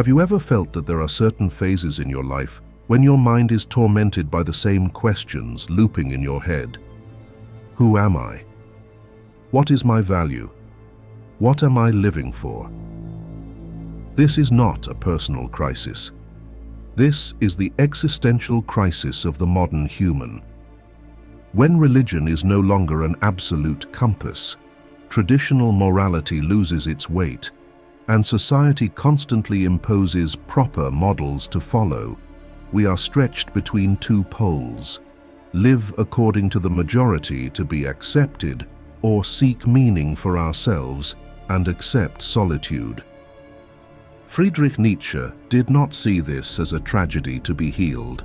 Have you ever felt that there are certain phases in your life when your mind is tormented by the same questions looping in your head? Who am I? What is my value? What am I living for? This is not a personal crisis. This is the existential crisis of the modern human. When religion is no longer an absolute compass, traditional morality loses its weight, and society constantly imposes proper models to follow, we are stretched between two poles: live according to the majority to be accepted, or seek meaning for ourselves and accept solitude. Friedrich Nietzsche did not see this as a tragedy to be healed.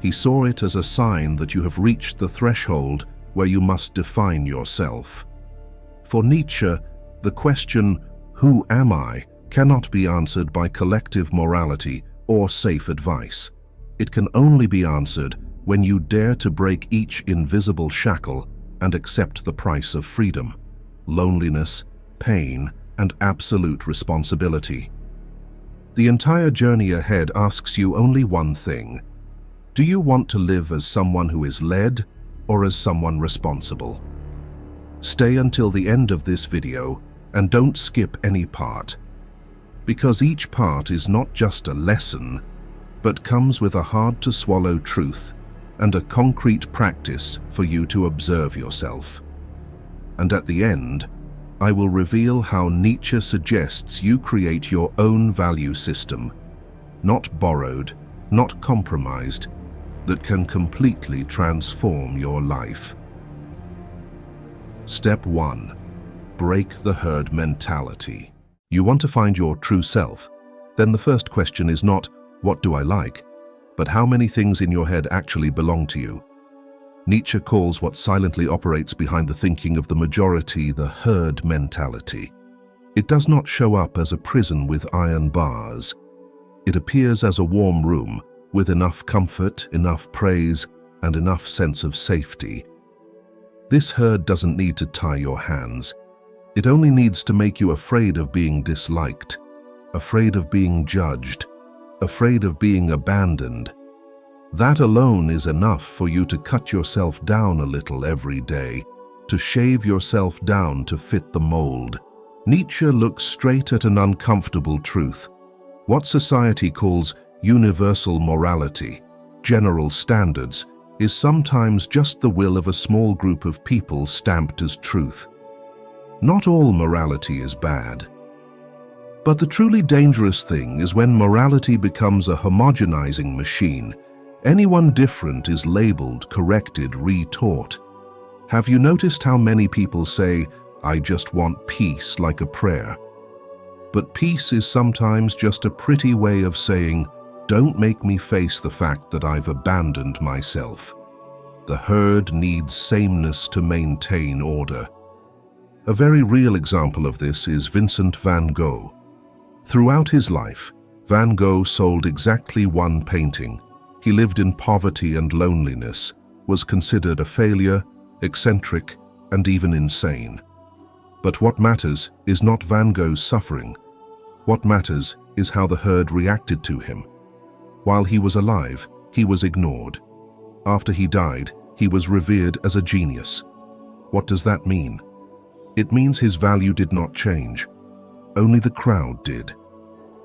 He saw it as a sign that you have reached the threshold where you must define yourself. For Nietzsche, the question, "Who am I?" cannot be answered by collective morality or safe advice. It can only be answered when you dare to break each invisible shackle and accept the price of freedom, loneliness, pain, and absolute responsibility. The entire journey ahead asks you only one thing: do you want to live as someone who is led or as someone responsible? Stay until the end of this video and don't skip any part, because each part is not just a lesson, but comes with a hard-to-swallow truth and a concrete practice for you to observe yourself. And at the end, I will reveal how Nietzsche suggests you create your own value system, not borrowed, not compromised, that can completely transform your life. Step 1. Break the herd mentality. You want to find your true self? Then the first question is not, "What do I like?" but how many things in your head actually belong to you. Nietzsche calls what silently operates behind the thinking of the majority the herd mentality. It does not show up as a prison with iron bars. It appears as a warm room with enough comfort, enough praise, and enough sense of safety. This herd doesn't need to tie your hands. It only needs to make you afraid of being disliked, afraid of being judged, afraid of being abandoned. That alone is enough for you to cut yourself down a little every day, to shave yourself down to fit the mold. Nietzsche looks straight at an uncomfortable truth. What society calls universal morality, general standards, is sometimes just the will of a small group of people stamped as truth. Not all morality is bad. But the truly dangerous thing is when morality becomes a homogenizing machine. Anyone different is labeled, corrected, retaught. Have you noticed how many people say, "I just want peace," like a prayer? But peace is sometimes just a pretty way of saying, "Don't make me face the fact that I've abandoned myself." The herd needs sameness to maintain order. A very real example of this is Vincent van Gogh. Throughout his life, Van Gogh sold exactly one painting. He lived in poverty and loneliness, was considered a failure, eccentric, and even insane. But what matters is not Van Gogh's suffering. What matters is how the herd reacted to him. While he was alive, he was ignored. After he died, he was revered as a genius. What does that mean? It means his value did not change. Only the crowd did.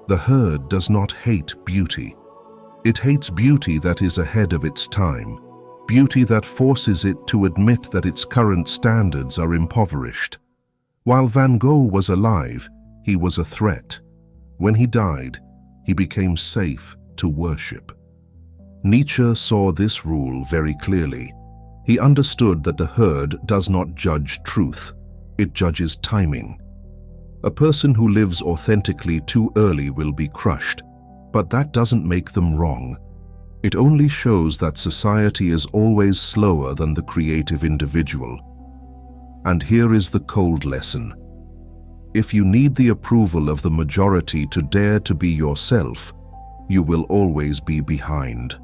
The herd does not hate beauty. It hates beauty that is ahead of its time, beauty that forces it to admit that its current standards are impoverished. While Van Gogh was alive, he was a threat. When he died, he became safe to worship. Nietzsche saw this rule very clearly. He understood that the herd does not judge truth, it judges timing. A person who lives authentically too early will be crushed, but that doesn't make them wrong. It only shows that society is always slower than the creative individual. And here is the cold lesson. If you need the approval of the majority to dare to be yourself, you will always be behind.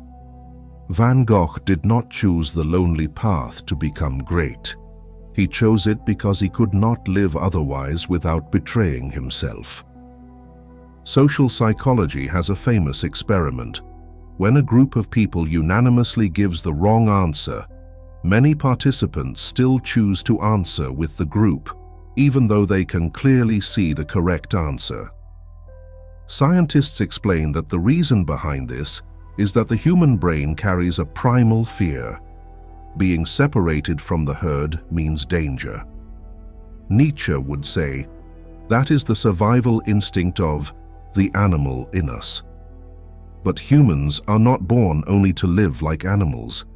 Van Gogh did not choose the lonely path to become great. He chose it because he could not live otherwise without betraying himself. Social psychology has a famous experiment. When a group of people unanimously gives the wrong answer, many participants still choose to answer with the group, even though they can clearly see the correct answer. Scientists explain that the reason behind this is that the human brain carries a primal fear. Being separated from the herd means danger. Nietzsche would say, that is the survival instinct of the animal in us. But humans are not born only to live like animals.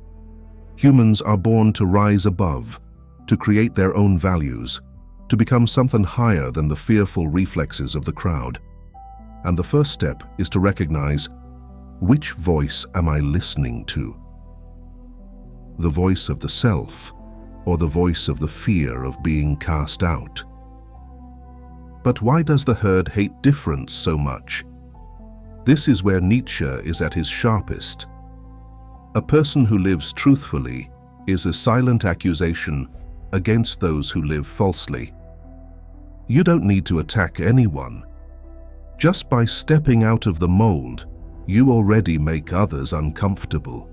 Humans are born to rise above, to create their own values, to become something higher than the fearful reflexes of the crowd. And the first step is to recognize, which voice am I listening to? The voice of the self, or the voice of the fear of being cast out? But why does the herd hate difference so much? This is where Nietzsche is at his sharpest. A person who lives truthfully is a silent accusation against those who live falsely. You don't need to attack anyone. Just by stepping out of the mold, you already make others uncomfortable.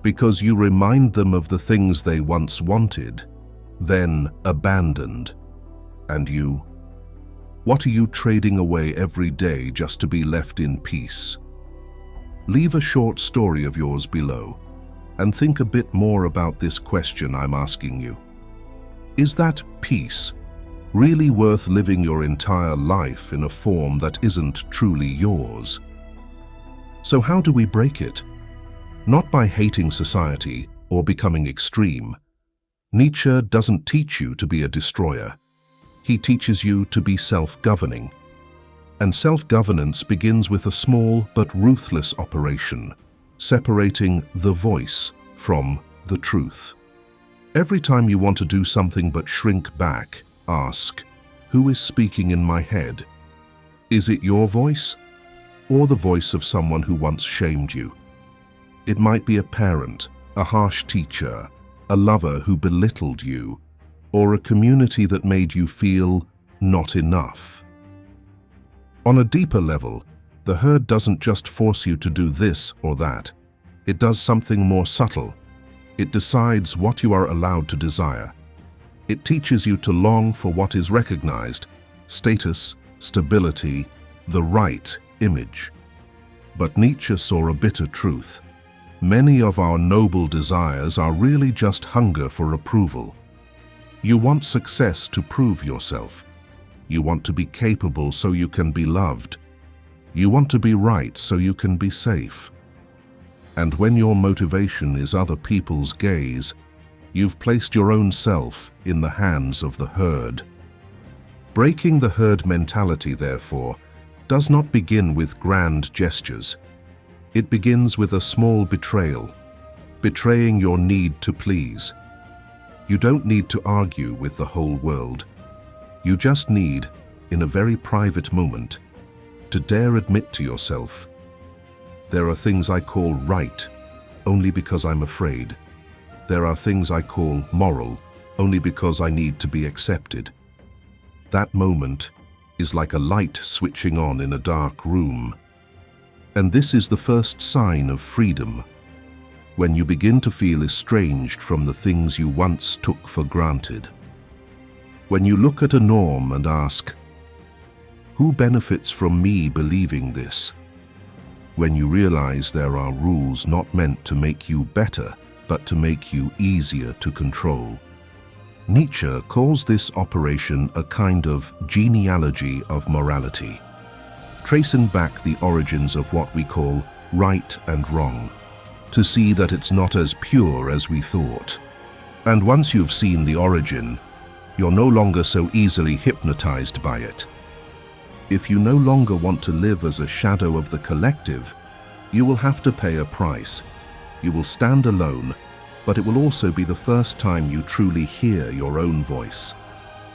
Because you remind them of the things they once wanted, then abandoned. And you? What are you trading away every day just to be left in peace? Leave a short story of yours below and think a bit more about this question I'm asking you. Is that peace really worth living your entire life in a form that isn't truly yours? So how do we break it? Not by hating society or becoming extreme. Nietzsche doesn't teach you to be a destroyer. He teaches you to be self-governing. And self-governance begins with a small but ruthless operation, separating the voice from the truth. Every time you want to do something but shrink back, ask, who is speaking in my head? Is it your voice or the voice of someone who once shamed you? It might be a parent, a harsh teacher, a lover who belittled you, or a community that made you feel not enough. On a deeper level, the herd doesn't just force you to do this or that. It does something more subtle. It decides what you are allowed to desire. It teaches you to long for what is recognized, status, stability, the right image. But Nietzsche saw a bitter truth. Many of our noble desires are really just hunger for approval. You want success to prove yourself. You want to be capable so you can be loved. You want to be right so you can be safe. And when your motivation is other people's gaze, you've placed your own self in the hands of the herd. Breaking the herd mentality, therefore, does not begin with grand gestures. It begins with a small betrayal, betraying your need to please. You don't need to argue with the whole world. You just need, in a very private moment, to dare admit to yourself, there are things I call right only because I'm afraid. There are things I call moral only because I need to be accepted. That moment is like a light switching on in a dark room. And this is the first sign of freedom. When you begin to feel estranged from the things you once took for granted. When you look at a norm and ask, who benefits from me believing this? When you realize there are rules not meant to make you better, but to make you easier to control. Nietzsche calls this operation a kind of genealogy of morality, tracing back the origins of what we call right and wrong, to see that it's not as pure as we thought. And once you've seen the origin, you're no longer so easily hypnotized by it. If you no longer want to live as a shadow of the collective, you will have to pay a price. You will stand alone, but it will also be the first time you truly hear your own voice.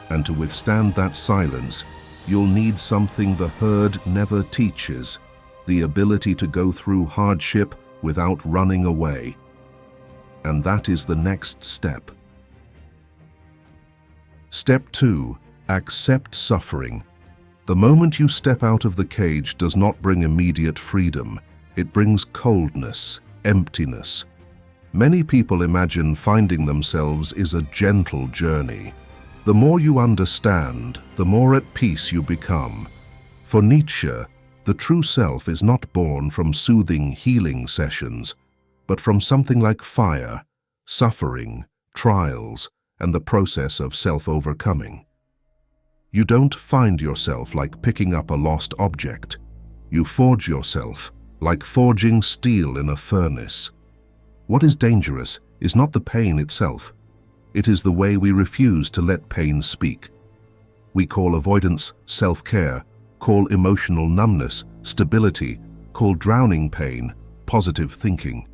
And to withstand that silence, you'll need something the herd never teaches, the ability to go through hardship without running away. And that is the next step. Step 2. Accept suffering. The moment you step out of the cage does not bring immediate freedom. It brings coldness, emptiness. Many people imagine finding themselves is a gentle journey. The more you understand, the more at peace you become. For Nietzsche, the true self is not born from soothing healing sessions, but from something like fire, suffering, trials, and the process of self-overcoming. You don't find yourself like picking up a lost object. You forge yourself like forging steel in a furnace. What is dangerous is not the pain itself. It is the way we refuse to let pain speak. We call avoidance self-care, call emotional numbness stability, call drowning pain positive thinking.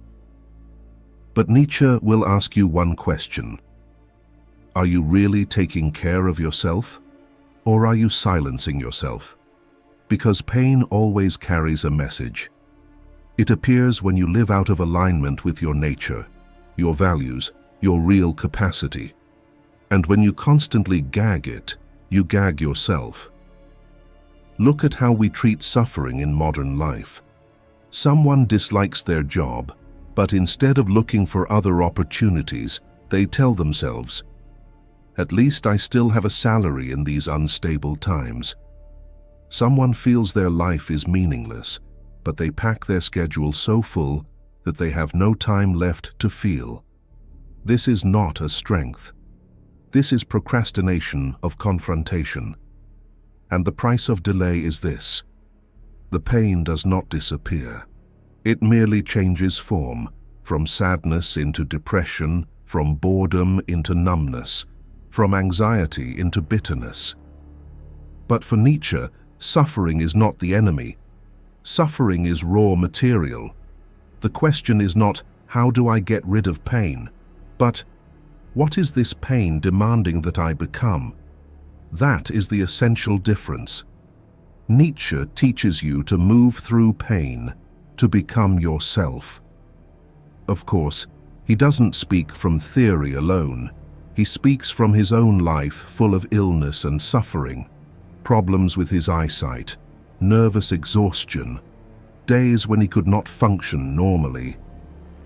But Nietzsche will ask you one question. Are you really taking care of yourself? Or are you silencing yourself? Because pain always carries a message. It appears when you live out of alignment with your nature, your values, your real capacity. And when you constantly gag it, you gag yourself. Look at how we treat suffering in modern life. Someone dislikes their job, but instead of looking for other opportunities, they tell themselves, "At least I still have a salary in these unstable times." Someone feels their life is meaningless, but they pack their schedule so full that they have no time left to feel. This is not a strength. This is procrastination of confrontation. And the price of delay is this. The pain does not disappear. It merely changes form, from sadness into depression, from boredom into numbness, from anxiety into bitterness. But for Nietzsche, suffering is not the enemy. Suffering is raw material. The question is not, how do I get rid of pain? But, what is this pain demanding that I become? That is the essential difference. Nietzsche teaches you to move through pain, to become yourself. Of course, he doesn't speak from theory alone. He speaks from his own life full of illness and suffering, problems with his eyesight, nervous exhaustion, days when he could not function normally.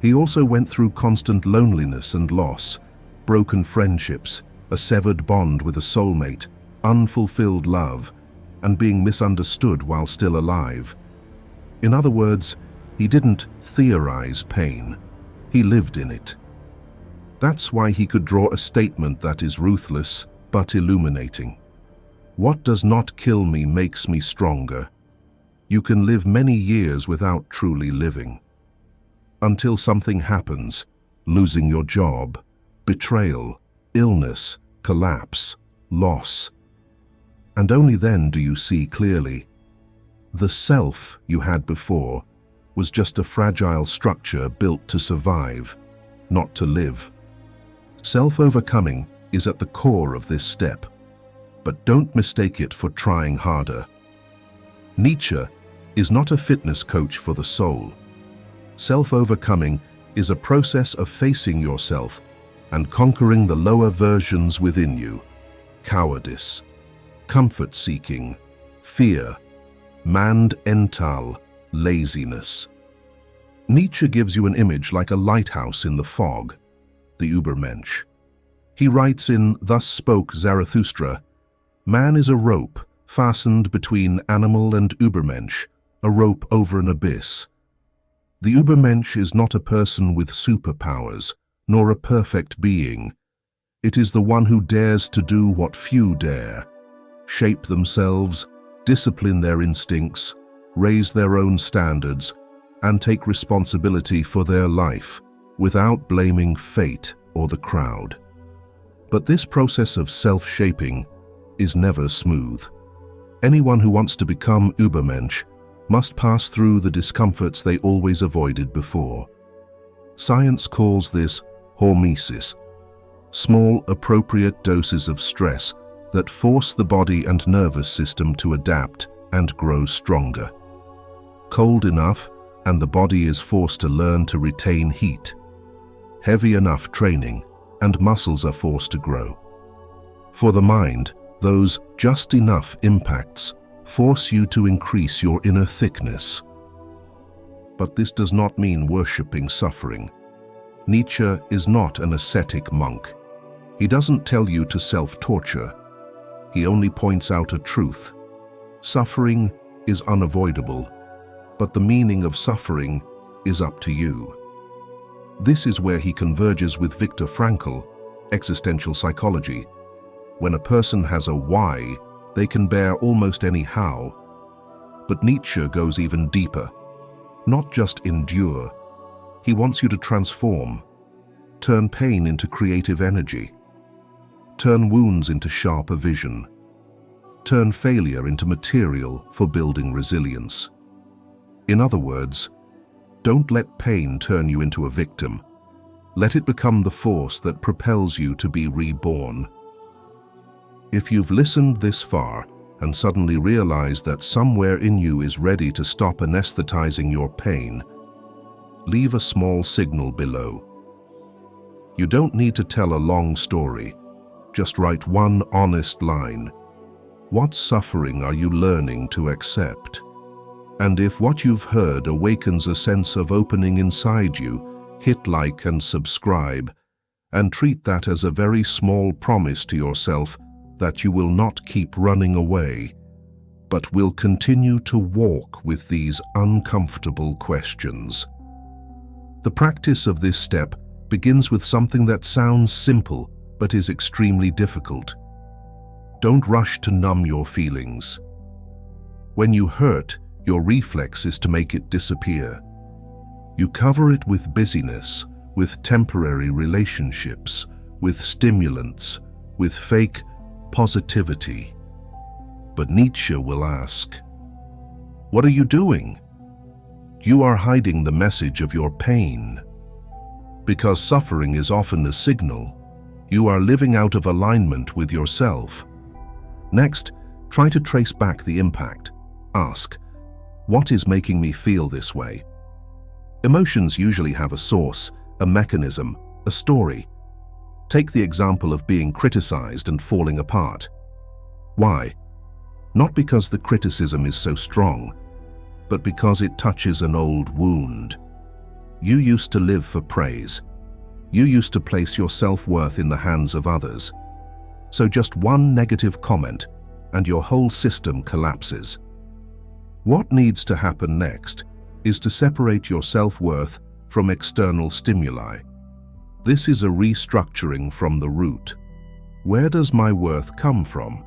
He also went through constant loneliness and loss, broken friendships, a severed bond with a soulmate, unfulfilled love, and being misunderstood while still alive. In other words, he didn't theorize pain. He lived in it. That's why he could draw a statement that is ruthless but illuminating. What does not kill me makes me stronger. You can live many years without truly living. Until something happens, losing your job, betrayal, illness, collapse, loss. And only then do you see clearly. The self you had before was just a fragile structure built to survive, not to live. Self-overcoming is at the core of this step, but don't mistake it for trying harder. Nietzsche is not a fitness coach for the soul. Self-overcoming is a process of facing yourself and conquering the lower versions within you: cowardice, comfort-seeking, fear, Mandmental, laziness. Nietzsche gives you an image like a lighthouse in the fog, the Übermensch. He writes in Thus Spoke Zarathustra, "Man is a rope fastened between animal and Übermensch, a rope over an abyss." The Übermensch is not a person with superpowers, nor a perfect being. It is the one who dares to do what few dare, shape themselves, discipline their instincts, raise their own standards, and take responsibility for their life without blaming fate or the crowd. But this process of self-shaping is never smooth. Anyone who wants to become Übermensch must pass through the discomforts they always avoided before. Science calls this hormesis, small appropriate doses of stress that force the body and nervous system to adapt and grow stronger. Cold enough, and the body is forced to learn to retain heat. Heavy enough training, and muscles are forced to grow. For the mind, those just enough impacts force you to increase your inner thickness. But this does not mean worshipping suffering. Nietzsche is not an ascetic monk. He doesn't tell you to self-torture. He only points out a truth. Suffering is unavoidable, but the meaning of suffering is up to you. This is where he converges with Viktor Frankl, existential psychology. When a person has a why, they can bear almost any how. But Nietzsche goes even deeper. Not just endure. He wants you to transform. Turn pain into creative energy. Turn wounds into sharper vision. Turn failure into material for building resilience. In other words, don't let pain turn you into a victim. Let it become the force that propels you to be reborn. If you've listened this far and suddenly realized that somewhere in you is ready to stop anesthetizing your pain, leave a small signal below. You don't need to tell a long story. Just write one honest line. What suffering are you learning to accept? And if what you've heard awakens a sense of opening inside you, hit like and subscribe, and treat that as a very small promise to yourself that you will not keep running away, but will continue to walk with these uncomfortable questions. The practice of this step begins with something that sounds simple but is extremely difficult. Don't rush to numb your feelings. When you hurt, your reflex is to make it disappear. You cover it with busyness, with temporary relationships, with stimulants, with fake positivity. But Nietzsche will ask, what are you doing? You are hiding the message of your pain. Because suffering is often a signal, you are living out of alignment with yourself. Next, try to trace back the impact. Ask, what is making me feel this way? Emotions usually have a source, a mechanism, a story. Take the example of being criticized and falling apart. Why? Not because the criticism is so strong, but because it touches an old wound. You used to live for praise. You used to place your self-worth in the hands of others. So just one negative comment, and your whole system collapses. What needs to happen next is to separate your self-worth from external stimuli. This is a restructuring from the root. Where does my worth come from?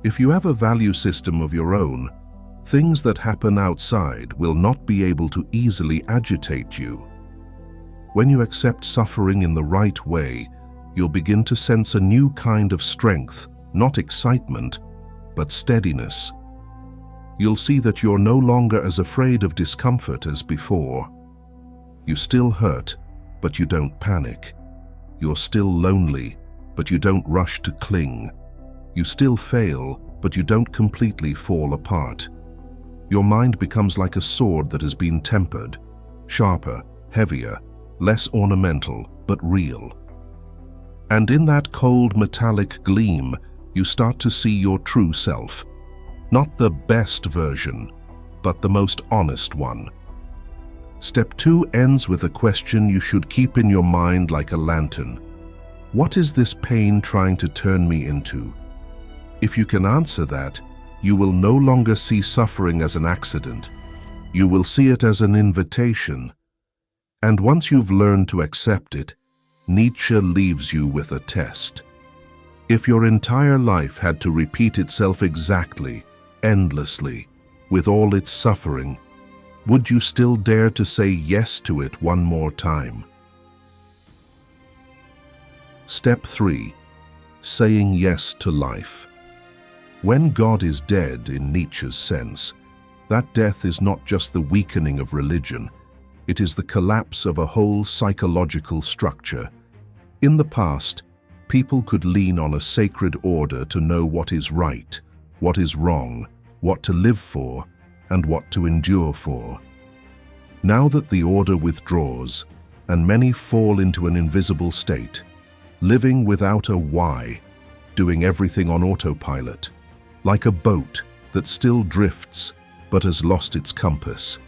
If you have a value system of your own, things that happen outside will not be able to easily agitate you. When you accept suffering in the right way, you'll begin to sense a new kind of strength, not excitement, but steadiness. You'll see that you're no longer as afraid of discomfort as before. You still hurt, but you don't panic. You're still lonely, but you don't rush to cling. You still fail, but you don't completely fall apart. Your mind becomes like a sword that has been tempered, sharper, heavier, less ornamental, but real. And in that cold metallic gleam, you start to see your true self. Not the best version, but the most honest one. Step 2 ends with a question you should keep in your mind like a lantern. What is this pain trying to turn me into? If you can answer that, you will no longer see suffering as an accident. You will see it as an invitation. And once you've learned to accept it, Nietzsche leaves you with a test. If your entire life had to repeat itself exactly, endlessly, with all its suffering, would you still dare to say yes to it one more time? Step 3. Saying yes to life. When God is dead in Nietzsche's sense, that death is not just the weakening of religion, it is the collapse of a whole psychological structure. In the past, people could lean on a sacred order to know what is right, what is wrong, what to live for, and what to endure for. Now that the order withdraws, and many fall into an invisible state, living without a why, doing everything on autopilot, like a boat that still drifts but has lost its compass.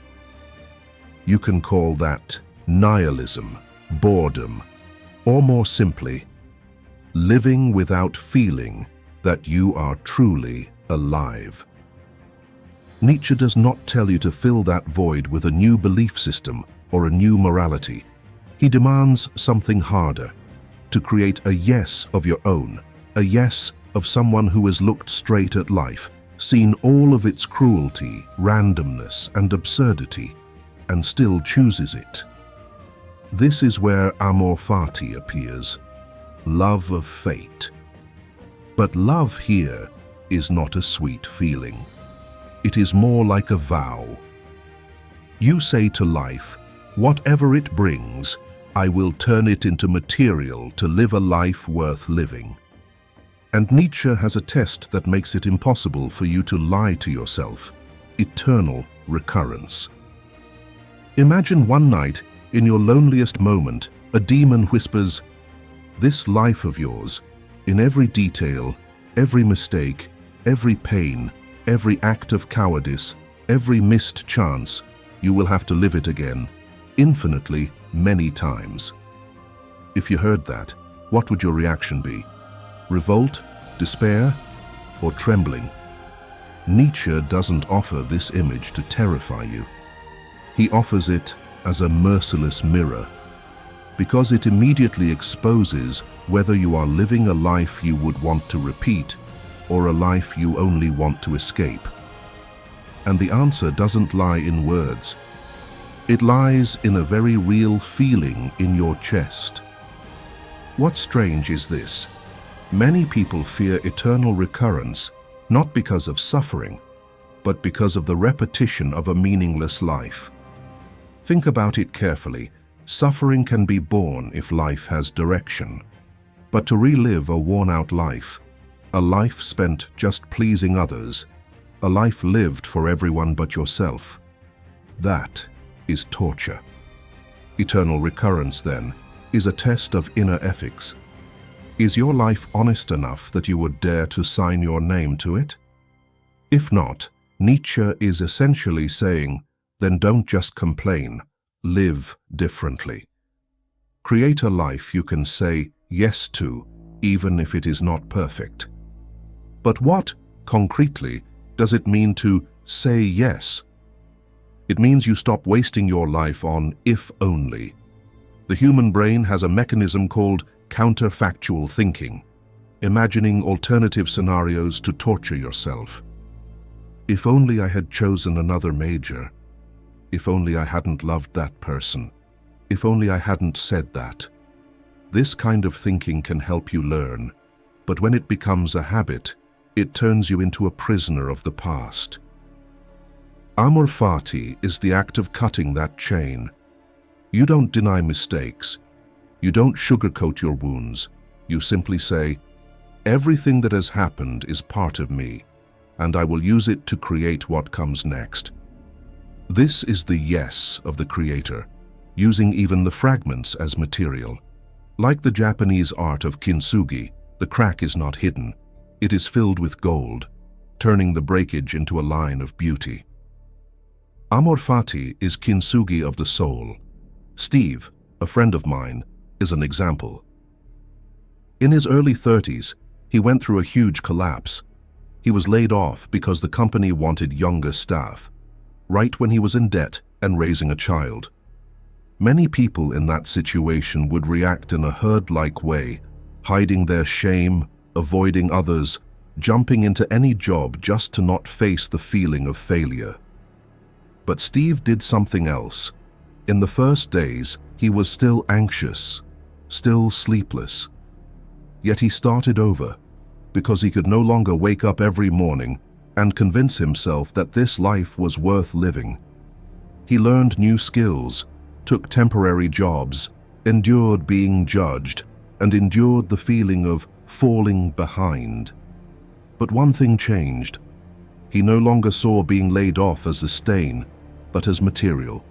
You can call that nihilism, boredom, or more simply, living without feeling that you are truly alive. Nietzsche does not tell you to fill that void with a new belief system or a new morality. He demands something harder, to create a yes of your own, a yes of someone who has looked straight at life, seen all of its cruelty, randomness, and absurdity, and still chooses it. This is where amor fati appears, love of fate. But love here is not a sweet feeling. It is more like a vow. You say to life, whatever it brings, I will turn it into material to live a life worth living. And Nietzsche has a test that makes it impossible for you to lie to yourself: eternal recurrence. Imagine one night, in your loneliest moment, a demon whispers, "This life of yours, in every detail, every mistake, every pain, every act of cowardice, every missed chance, you will have to live it again, infinitely, many times." If you heard that, what would your reaction be? Revolt, despair, or trembling? Nietzsche doesn't offer this image to terrify you. He offers it as a merciless mirror, because it immediately exposes whether you are living a life you would want to repeat or a life you only want to escape. And the answer doesn't lie in words. It lies in a very real feeling in your chest. What's strange is this: many people fear eternal recurrence not because of suffering, but because of the repetition of a meaningless life. Think about it carefully. Suffering can be borne if life has direction. But to relive a worn-out life, a life spent just pleasing others, a life lived for everyone but yourself, that is torture. Eternal recurrence, then, is a test of inner ethics. Is your life honest enough that you would dare to sign your name to it? If not, Nietzsche is essentially saying, then don't just complain, live differently. Create a life you can say yes to, even if it is not perfect. But what, concretely, does it mean to say yes? It means you stop wasting your life on if only. The human brain has a mechanism called counterfactual thinking, imagining alternative scenarios to torture yourself. If only I had chosen another major. If only I hadn't loved that person. If only I hadn't said that. This kind of thinking can help you learn, but when it becomes a habit, it turns you into a prisoner of the past. Amor fati is the act of cutting that chain. You don't deny mistakes. You don't sugarcoat your wounds. You simply say, everything that has happened is part of me, and I will use it to create what comes next. This is the yes of the creator, using even the fragments as material. Like the Japanese art of kintsugi, the crack is not hidden. It is filled with gold, turning the breakage into a line of beauty. Amor fati is kintsugi of the soul. Steve, a friend of mine, is an example. In his early 30s, he went through a huge collapse. He was laid off because the company wanted younger staff, right when he was in debt and raising a child. Many people in that situation would react in a herd-like way, hiding their shame, avoiding others, jumping into any job just to not face the feeling of failure. But Steve did something else. In the first days, he was still anxious, still sleepless. Yet he started over, because he could no longer wake up every morning and convince himself that this life was worth living. He learned new skills, took temporary jobs, endured being judged, and endured the feeling of falling behind. But one thing changed. He no longer saw being laid off as a stain, but as material.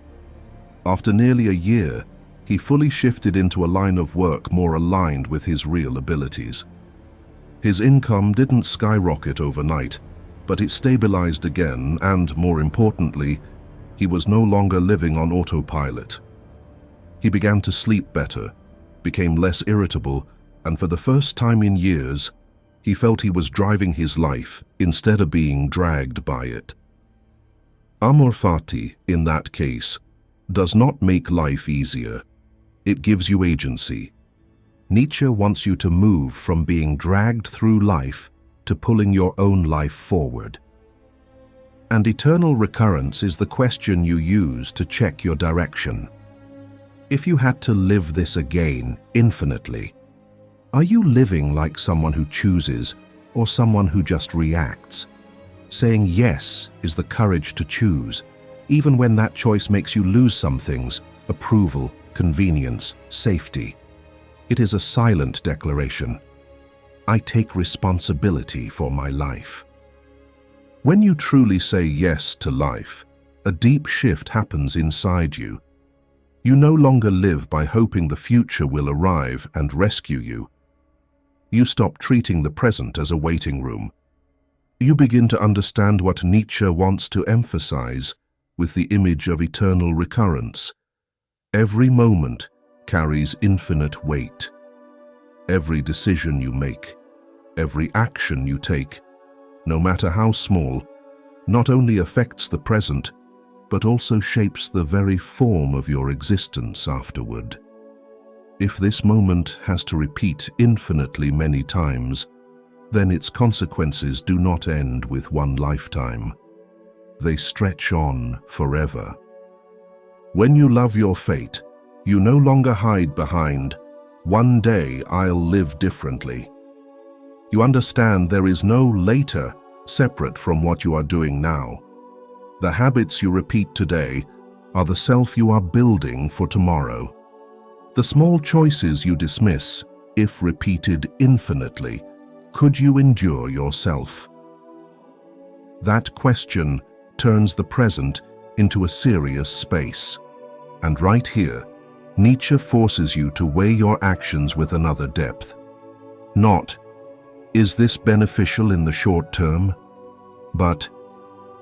After nearly a year, he fully shifted into a line of work more aligned with his real abilities. His income didn't skyrocket overnight, But it stabilized again, and more importantly, he was no longer living on autopilot. He began to sleep better, became less irritable, and for the first time in years, he felt he was driving his life instead of being dragged by it. Amor fati, in that case, does not make life easier. It gives you agency. Nietzsche wants you to move from being dragged through life to pulling your own life forward. And eternal recurrence is the question you use to check your direction. If you had to live this again infinitely, are you living like someone who chooses or someone who just reacts? Saying yes is the courage to choose, even when that choice makes you lose some things: approval, convenience, safety. It is a silent declaration. I take responsibility for my life. When you truly say yes to life, a deep shift happens inside you. You no longer live by hoping the future will arrive and rescue you. You stop treating the present as a waiting room. You begin to understand what Nietzsche wants to emphasize with the image of eternal recurrence. Every moment carries infinite weight. Every decision you make, every action you take, no matter how small, not only affects the present, but also shapes the very form of your existence afterward. If this moment has to repeat infinitely many times, then its consequences do not end with one lifetime. They stretch on forever. When you love your fate, you no longer hide behind, "One day I'll live differently." You understand there is no later separate from what you are doing now. The habits you repeat today are the self you are building for tomorrow. The small choices you dismiss, if repeated infinitely, could you endure yourself? That question turns the present into a serious space. And right here, Nietzsche forces you to weigh your actions with another depth. Not, is this beneficial in the short term? But,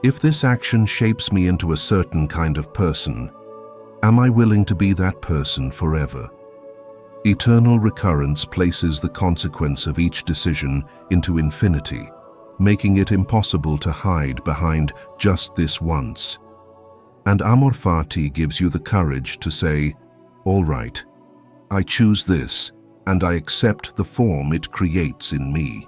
if this action shapes me into a certain kind of person, am I willing to be that person forever? Eternal recurrence places the consequence of each decision into infinity, making it impossible to hide behind just this once. And Amor fati gives you the courage to say, "All right, I choose this, and I accept the form it creates in me."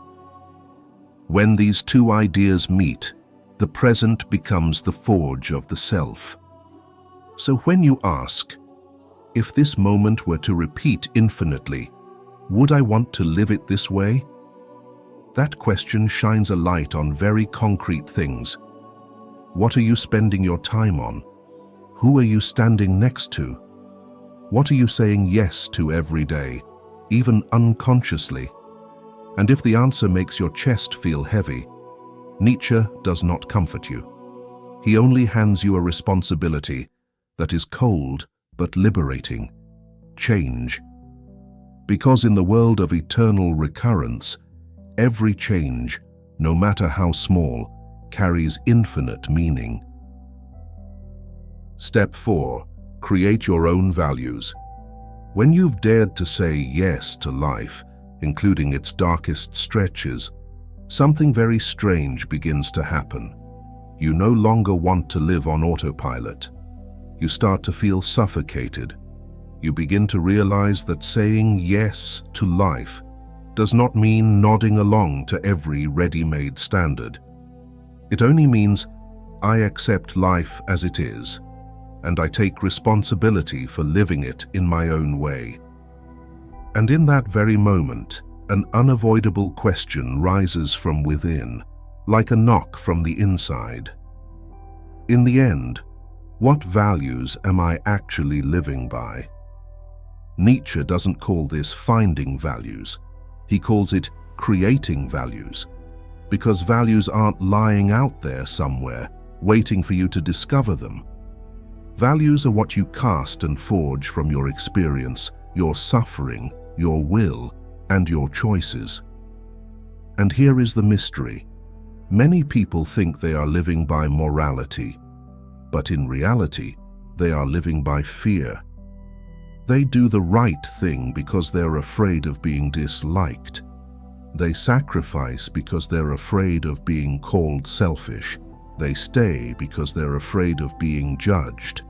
When these two ideas meet, the present becomes the forge of the self. So when you ask, if this moment were to repeat infinitely, would I want to live it this way? That question shines a light on very concrete things. What are you spending your time on? Who are you standing next to? What are you saying yes to every day, even unconsciously? And if the answer makes your chest feel heavy, Nietzsche does not comfort you. He only hands you a responsibility that is cold but liberating: change. Because in the world of eternal recurrence, every change, no matter how small, carries infinite meaning. Step 4. Create your own values. When you've dared to say yes to life, including its darkest stretches, something very strange begins to happen. You no longer want to live on autopilot. You start to feel suffocated. You begin to realize that saying yes to life does not mean nodding along to every ready-made standard. It only means I accept life as it is, and I take responsibility for living it in my own way. And in that very moment, an unavoidable question rises from within, like a knock from the inside. In the end, what values am I actually living by? Nietzsche doesn't call this finding values. He calls it creating values, because values aren't lying out there somewhere, waiting for you to discover them. Values are what you cast and forge from your experience, your suffering, your will, and your choices. And here is the mystery. Many people think they are living by morality, but in reality, they are living by fear. They do the right thing because they're afraid of being disliked. They sacrifice because they're afraid of being called selfish. They stay because they're afraid of being judged.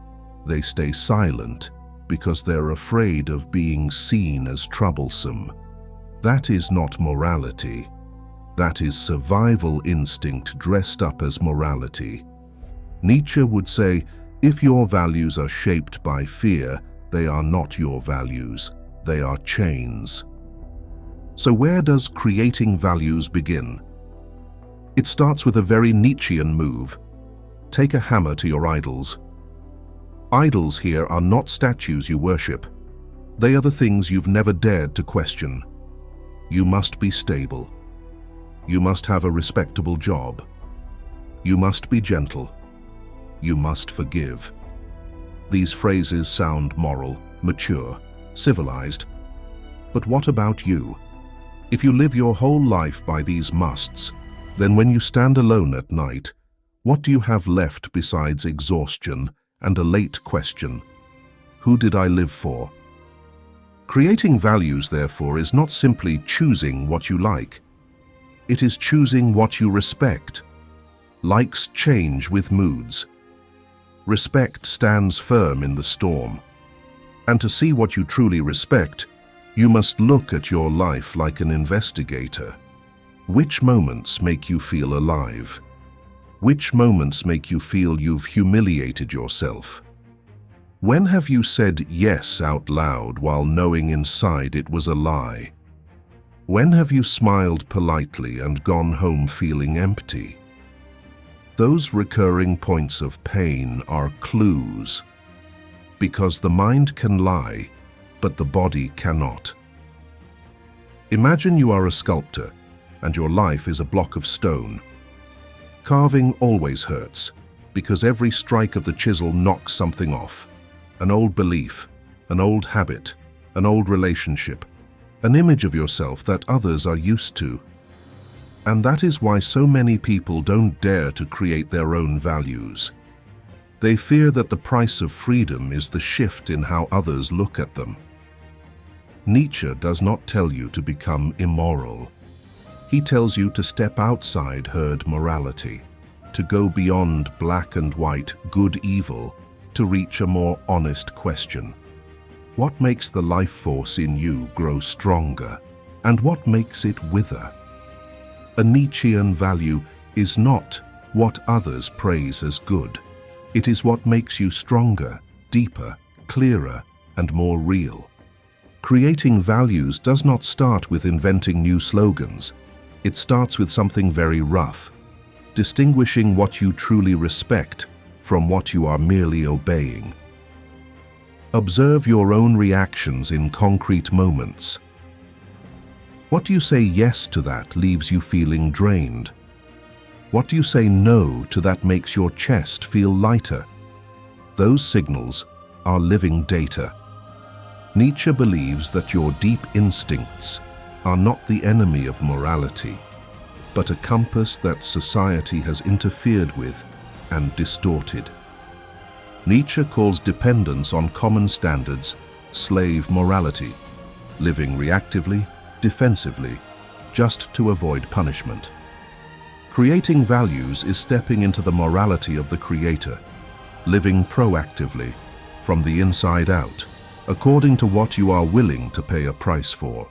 They stay silent because they're afraid of being seen as troublesome. That is not morality. That is survival instinct dressed up as morality. Nietzsche would say, if your values are shaped by fear, they are not your values. They are chains. So where does creating values begin? It starts with a very Nietzschean move. Take a hammer to your idols. Idols here are not statues you worship. They are the things you've never dared to question. You must be stable. You must have a respectable job. You must be gentle. You must forgive. These phrases sound moral, mature, civilized. But what about you? If you live your whole life by these musts, then when you stand alone at night, what do you have left besides exhaustion and a late question? Who did I live for? Creating values, therefore, is not simply choosing what you like. It is choosing what you respect. Likes change with moods. Respect stands firm in the storm. And to see what you truly respect, you must look at your life like an investigator. Which moments make you feel alive? Which moments make you feel you've humiliated yourself? When have you said yes out loud while knowing inside it was a lie? When have you smiled politely and gone home feeling empty? Those recurring points of pain are clues, because the mind can lie, but the body cannot. Imagine you are a sculptor, and your life is a block of stone. Carving always hurts, because every strike of the chisel knocks something off. An old belief, an old habit, an old relationship, an image of yourself that others are used to. And that is why so many people don't dare to create their own values. They fear that the price of freedom is the shift in how others look at them. Nietzsche does not tell you to become immoral. He tells you to step outside herd morality, to go beyond black and white, good-evil, to reach a more honest question. What makes the life force in you grow stronger, and what makes it wither? A Nietzschean value is not what others praise as good. It is what makes you stronger, deeper, clearer, and more real. Creating values does not start with inventing new slogans. It starts with something very rough, distinguishing what you truly respect from what you are merely obeying. Observe your own reactions in concrete moments. What do you say yes to that leaves you feeling drained? What do you say no to that makes your chest feel lighter? Those signals are living data. Nietzsche believes that your deep instincts are not the enemy of morality, but a compass that society has interfered with and distorted. Nietzsche calls dependence on common standards slave morality, living reactively, defensively, just to avoid punishment. Creating values is stepping into the morality of the Creator, living proactively, from the inside out, according to what you are willing to pay a price for.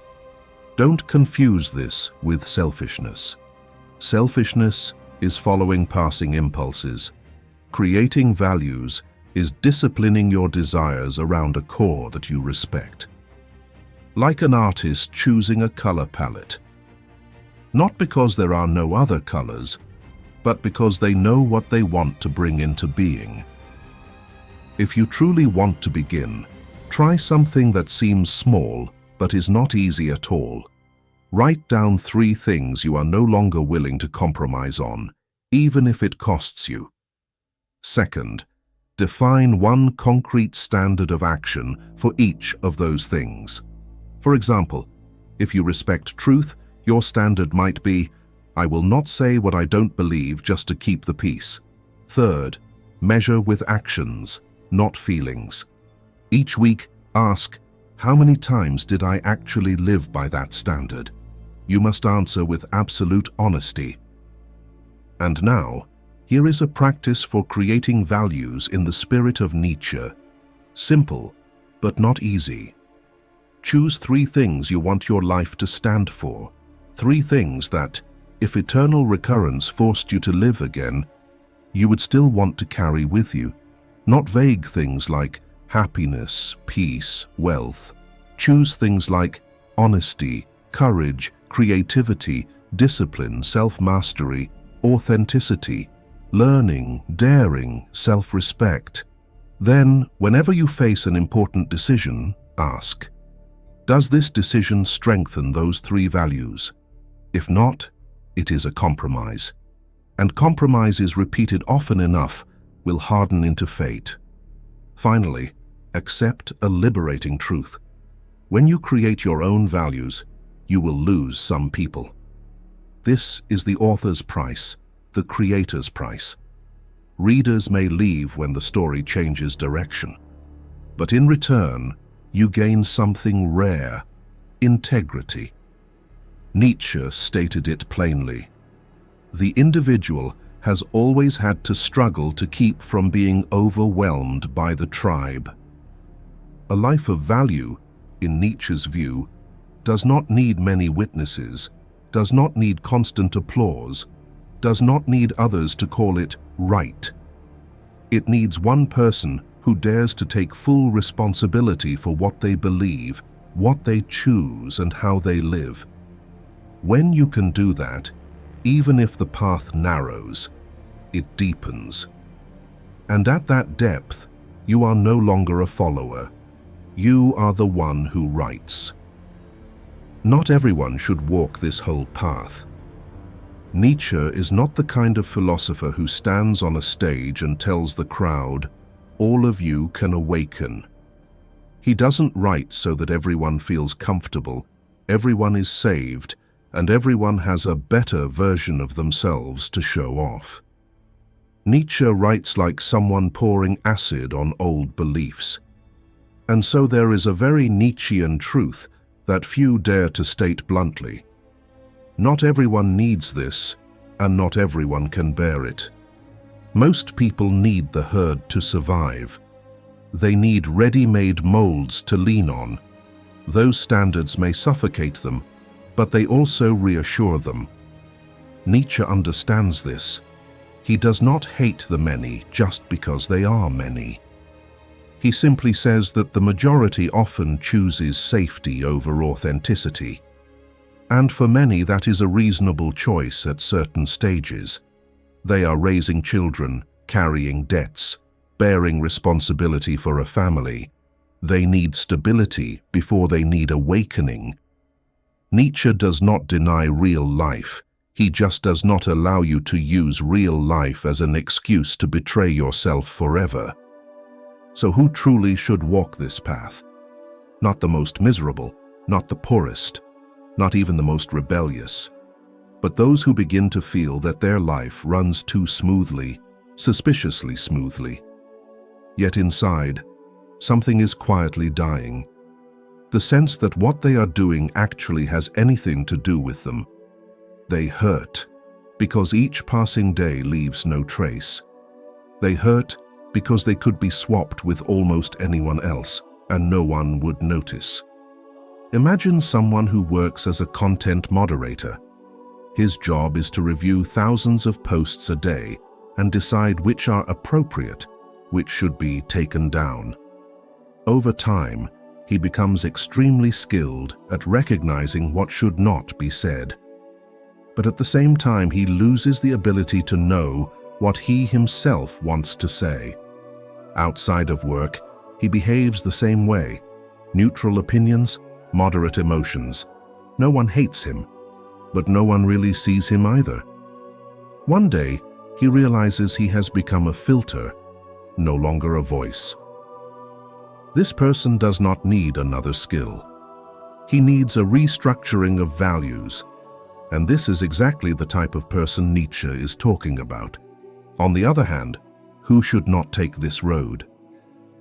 Don't confuse this with selfishness. Selfishness is following passing impulses. Creating values is disciplining your desires around a core that you respect. Like an artist choosing a color palette. Not because there are no other colors, but because they know what they want to bring into being. If you truly want to begin, try something that seems small but is not easy at all. Write down 3 things you are no longer willing to compromise on, even if it costs you. Second, define one concrete standard of action for each of those things. For example, if you respect truth, your standard might be, I will not say what I don't believe just to keep the peace. Third, measure with actions, not feelings. Each week, ask, how many times did I actually live by that standard? You must answer with absolute honesty. And now, here is a practice for creating values in the spirit of Nietzsche. Simple, but not easy. Choose 3 things you want your life to stand for. 3 things that, if eternal recurrence forced you to live again, you would still want to carry with you. Not vague things like happiness, peace, wealth. Choose things like honesty, courage, creativity, discipline, self-mastery, authenticity, learning, daring, self-respect. Then, whenever you face an important decision, ask, does this decision strengthen those 3 values? If not, it is a compromise. And compromises repeated often enough will harden into fate. Finally, accept a liberating truth. When you create your own values, you will lose some people. This is the author's price, the creator's price. Readers may leave when the story changes direction. But in return, you gain something rare, integrity. Nietzsche stated it plainly. The individual has always had to struggle to keep from being overwhelmed by the tribe. A life of value, in Nietzsche's view, does not need many witnesses, does not need constant applause, does not need others to call it right. It needs one person who dares to take full responsibility for what they believe, what they choose, and how they live. When you can do that, even if the path narrows, it deepens. And at that depth, you are no longer a follower. You are the one who writes. Not everyone should walk this whole path. Nietzsche is not the kind of philosopher who stands on a stage and tells the crowd, all of you can awaken. He doesn't write so that everyone feels comfortable, everyone is saved, and everyone has a better version of themselves to show off. Nietzsche writes like someone pouring acid on old beliefs. And so there is a very Nietzschean truth that few dare to state bluntly. Not everyone needs this, and not everyone can bear it. Most people need the herd to survive. They need ready-made molds to lean on. Those standards may suffocate them, but they also reassure them. Nietzsche understands this. He does not hate the many just because they are many. He simply says that the majority often chooses safety over authenticity. And for many, that is a reasonable choice at certain stages. They are raising children, carrying debts, bearing responsibility for a family. They need stability before they need awakening. Nietzsche does not deny real life. He just does not allow you to use real life as an excuse to betray yourself forever. So who truly should walk this path? Not the most miserable, not the poorest, not even the most rebellious, but those who begin to feel that their life runs too smoothly, suspiciously smoothly. Yet inside, something is quietly dying. The sense that what they are doing actually has anything to do with them. They hurt because each passing day leaves no trace. They hurt because they could be swapped with almost anyone else and no one would notice. Imagine someone who works as a content moderator. His job is to review thousands of posts a day and decide which are appropriate, which should be taken down. Over time, he becomes extremely skilled at recognizing what should not be said. But at the same time, he loses the ability to know what he himself wants to say. Outside of work, he behaves the same way. Neutral opinions, moderate emotions. No one hates him, but no one really sees him either. One day, he realizes he has become a filter, no longer a voice. This person does not need another skill. He needs a restructuring of values, And this is exactly the type of person Nietzsche is talking about. On the other hand, who should not take this road?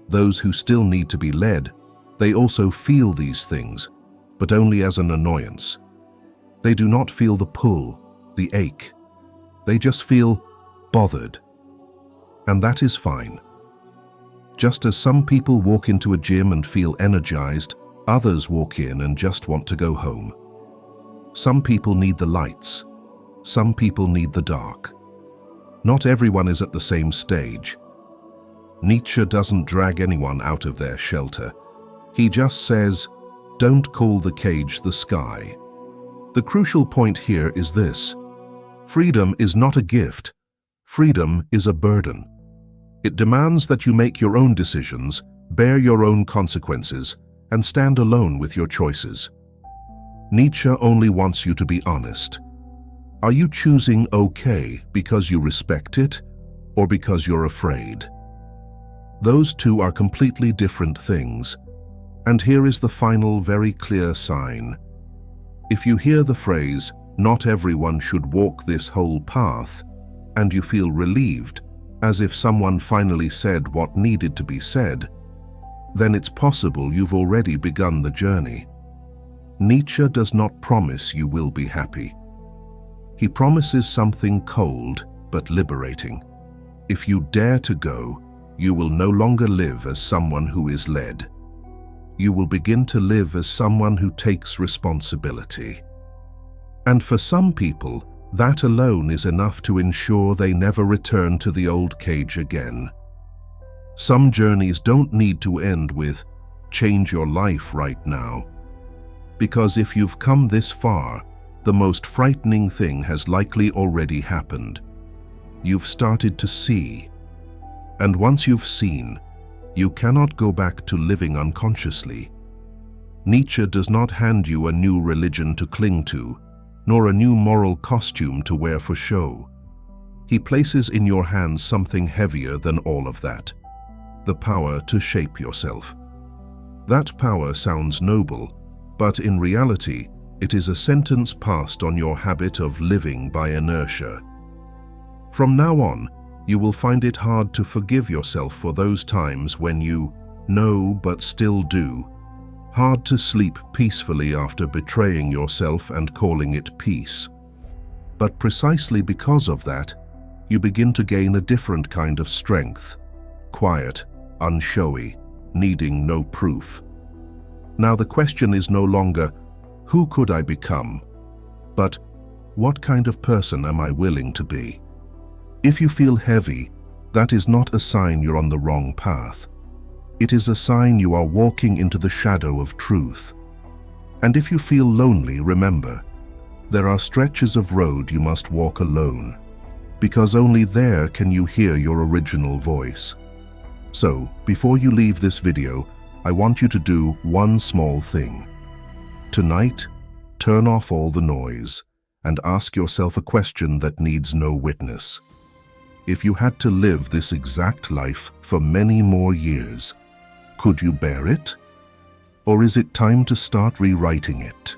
Those who still need to be led. They also feel these things, but only as an annoyance. They do not feel the pull, the ache. They just feel bothered. And that is fine. Just as some people walk into a gym and feel energized, others walk in and just want to go home. Some people need the lights. Some people need the dark. Not everyone is at the same stage. Nietzsche doesn't drag anyone out of their shelter. He just says, don't call the cage the sky. The crucial point here is this: freedom is not a gift. Freedom is a burden. It demands that you make your own decisions, bear your own consequences, and stand alone with your choices. Nietzsche only wants you to be honest. Are you choosing okay because you respect it, or because you're afraid? Those two are completely different things. And here is the final, very clear sign. If you hear the phrase, "Not everyone should walk this whole path," and you feel relieved, as if someone finally said what needed to be said, then it's possible you've already begun the journey. Nietzsche does not promise you will be happy. He promises something cold but liberating. If you dare to go, you will no longer live as someone who is led. You will begin to live as someone who takes responsibility. And for some people, that alone is enough to ensure they never return to the old cage again. Some journeys don't need to end with, "Change your life right now." Because if you've come this far, the most frightening thing has likely already happened. You've started to see. And once you've seen, you cannot go back to living unconsciously. Nietzsche does not hand you a new religion to cling to, nor a new moral costume to wear for show. He places in your hands something heavier than all of that: the power to shape yourself. That power sounds noble, but in reality, it is a sentence passed on your habit of living by inertia. From now on, you will find it hard to forgive yourself for those times when you know but still do. Hard to sleep peacefully after betraying yourself and calling it peace. But precisely because of that, you begin to gain a different kind of strength. Quiet, unshowy, needing no proof. Now the question is no longer, who could I become? But, what kind of person am I willing to be? If you feel heavy, that is not a sign you're on the wrong path. It is a sign you are walking into the shadow of truth. And if you feel lonely, remember, there are stretches of road you must walk alone, because only there can you hear your original voice. So, before you leave this video, I want you to do one small thing. Tonight, turn off all the noise and ask yourself a question that needs no witness. If you had to live this exact life for many more years, could you bear it? Or is it time to start rewriting it?